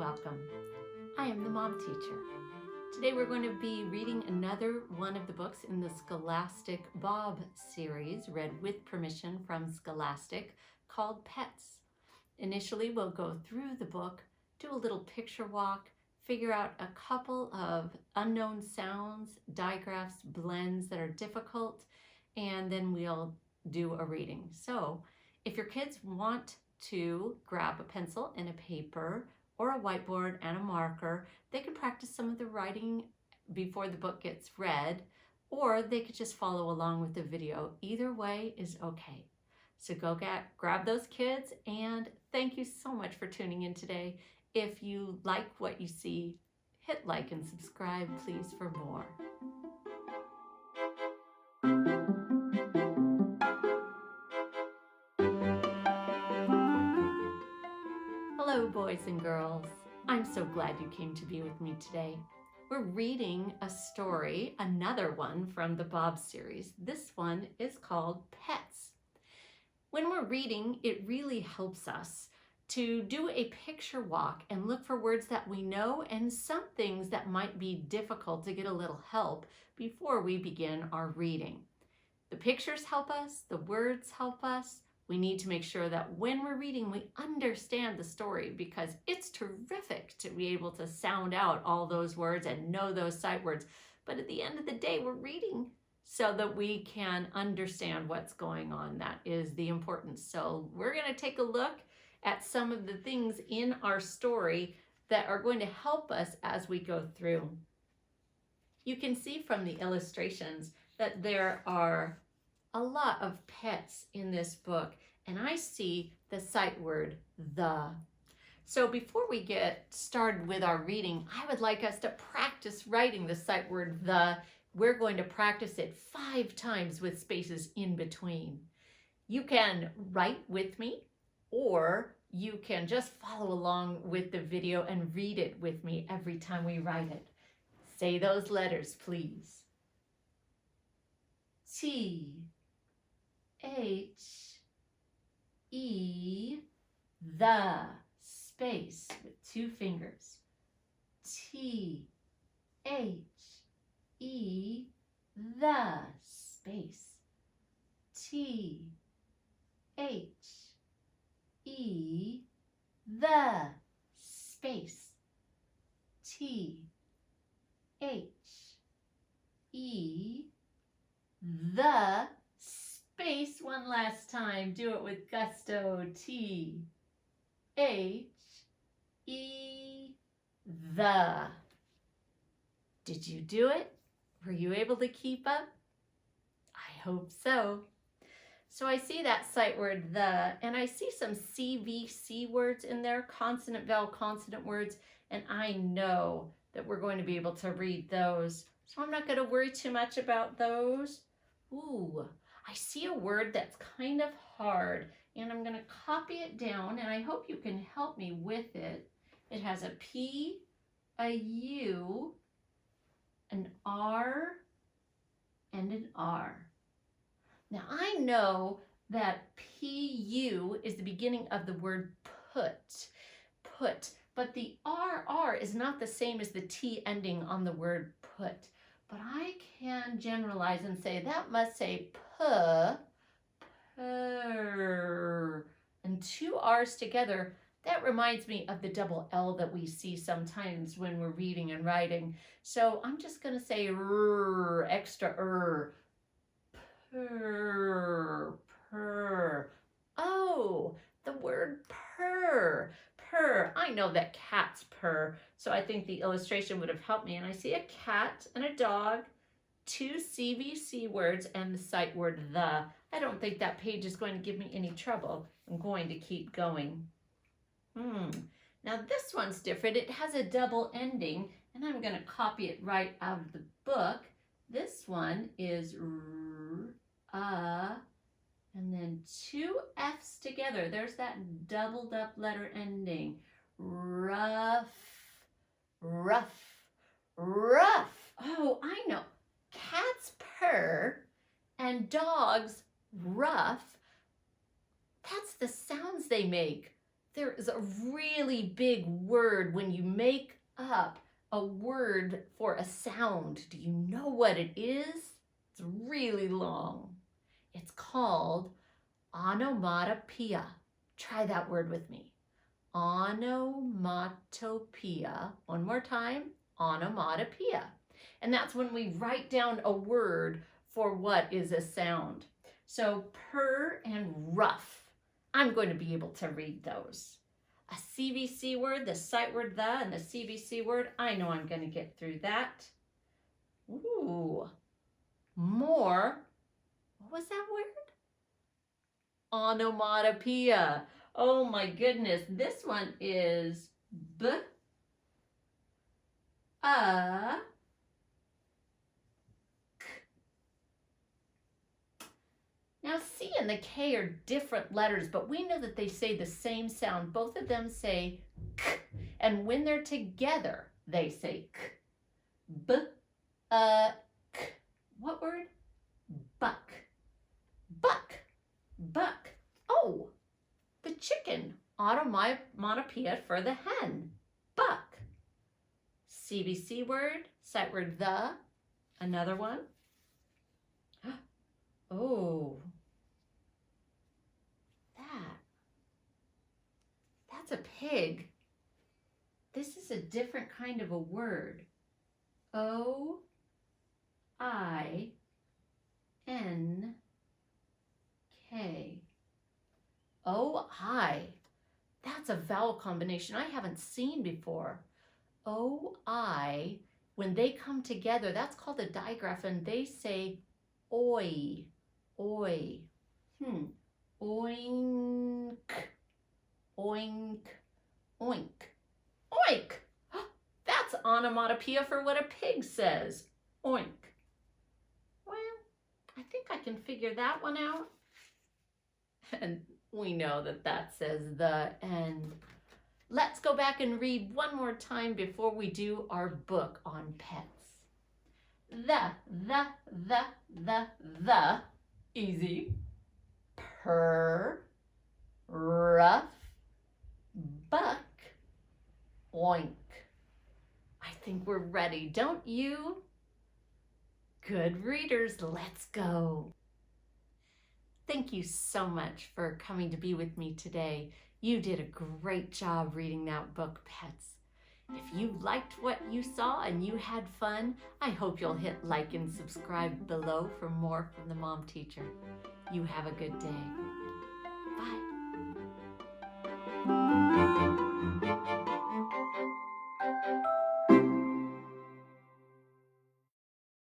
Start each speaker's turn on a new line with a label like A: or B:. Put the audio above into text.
A: welcome. I am the Mom Teacher. Today we're going to be reading another one of the books in the Scholastic Bob series, read with permission from Scholastic, called Pets. Initially, we'll go through the book, do a little picture walk, figure out a couple of unknown sounds, digraphs, blends that are difficult, and then we'll do a reading. So if your kids want to grab a pencil and a paper or a whiteboard and a marker, they can practice some of the writing before the book gets read, or they could just follow along with the video. Either way is okay. So go grab those kids, and thank you so much for tuning in today. If you like what you see, hit like and subscribe, please, for more. Hello, boys and girls. I'm so glad you came to be with me today. We're reading a story, another one from the Bob series. This one is called Pets. When we're reading, it really helps us to do a picture walk and look for words that we know and some things that might be difficult to get a little help before we begin our reading. The pictures help us, the words help us. We need to make sure that when we're reading, we understand the story, because it's terrific to be able to sound out all those words and know those sight words. But at the end of the day, we're reading so that we can understand what's going on. That is the importance. So we're going to take a look at some of the things in our story that are going to help us as we go through. You can see from the illustrations that there are a lot of pets in this book, and I see the sight word, the. So before we get started with our reading, I would like us to practice writing the sight word, the. We're going to practice it 5 times with spaces in between. You can write with me, or you can just follow along with the video and read it with me every time we write it. Say those letters, please. T, H, E, the, space with 2 fingers. T, H, E, the, space. T, H, E, the, space. T, H, E, the, space. One last time. Do it with gusto. T, H, E, the. Did you do it? Were you able to keep up? I hope so. So I see that sight word, the, and I see some CVC words in there, consonant, vowel, consonant words, and I know that we're going to be able to read those. So I'm not going to worry too much about those. Ooh, I see a word that's kind of hard, and I'm going to copy it down, and I hope you can help me with it. It has a P, a U, an R, and an R. Now I know that P-U is the beginning of the word put, but the R is not the same as the T ending on the word put. But I can generalize and say that must say purr, and 2 R's together. That reminds me of the double L that we see sometimes when we're reading and writing. So I'm just going to say extra purr, purr. Oh, the word purr, purr. I know that cats purr, so I think the illustration would have helped me. And I see a cat and a dog, 2 CVC words, and the sight word, the. I don't think that page is going to give me any trouble. I'm going to keep going. Now this one's different. It has a double ending, and I'm going to copy it right out of the book. This one is and then 2 F's together. There's that doubled up letter ending. Rough, rough, rough. Oh, I know. Cats purr and dogs rough. That's the sounds they make. there is a really big word when you make up a word for a sound. Do you know what it is? It's really long. It's called onomatopoeia. Try that word with me. Onomatopoeia. One more time. Onomatopoeia. And that's when we write down a word for what is a sound. So purr and rough. I'm going to be able to read those. A CVC word, the sight word the, and the CVC word, I know I'm going to get through that. Ooh. More. What was that word? Onomatopoeia. Oh my goodness. This one is B, A, K. Now C and the K are different letters, but we know that they say the same sound. Both of them say K, and when they're together, they say K. B, A, K. What word? Buck. Buck. Buck. Oh, the chicken. Onomatopoeia for the hen. Buck. CVC word, sight word the. Another one. Oh, that's a pig. This is a different kind of a word. O-I-N-K. O-I. That's a vowel combination I haven't seen before. O-I, when they come together, that's called a digraph, and they say oi, oi. Oink, oink, oink, oink. That's onomatopoeia for what a pig says. Oink. Well, I think I can figure that one out. And we know that that says the end. Let's go back and read one more time before we do our book on pets. The, easy. Purr, rough, buck, oink. I think we're ready, don't you? Good readers, let's go. Thank you so much for coming to be with me today. You did a great job reading that book, Pets. If you liked what you saw and you had fun, I hope you'll hit like and subscribe below for more from the Mom Teacher. You have a good day.